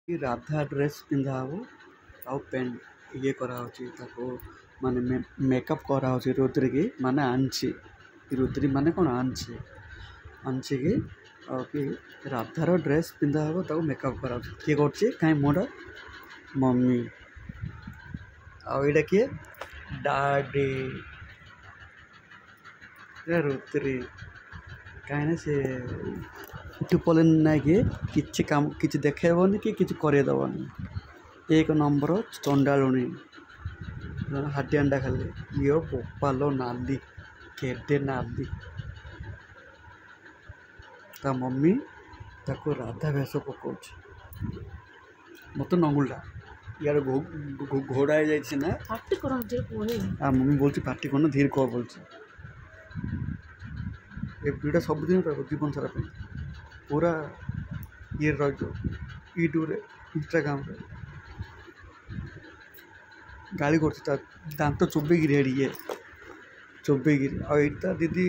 कि राधा ड्रेस पिंधा हो आउ पेंट ये करा माने मेकअप करा रुद्री की माने आंची रुद्री माने कौन आंची आंची की कि राधार ड्रेस पिंधा हो ताको मेकअप करा किए कर मोटा मम्मी आईटा किए डाडी रुद्री कहीं से टुपल ना कि काम कि देखेबनी कि करदेवनी एक नंबर चंडालुणी हाडियांडा खाली यो बोपालो नाली केडे नाली ता मम्मी ताको राधा भेष पकाउछ मत नंगुलटा यार घोड़ा ना मम्मी बोल पार्टी करना धीरे कह बोल वीडियो सबुदिन जीवन सारा पूरा ये यूट्यूब इंस्टाग्राम गाड़ी कर दांत चोबेगी ये चोबेगी आईटा दीदी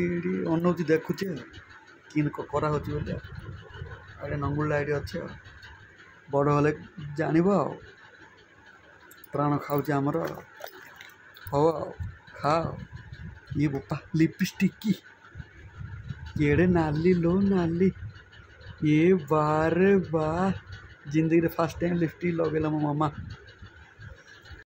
अनौती देखुचे कि करा नंगुला ये अच्छे बड़ हेल्ले जान प्राण खाऊे आमर हाँ खाओ ये बोपा लिपस्टिक की केड़े नाली लो नाली ये बार बार जिंदगी फर्स्ट टाइम लिपस्टिक लगेला मो मामा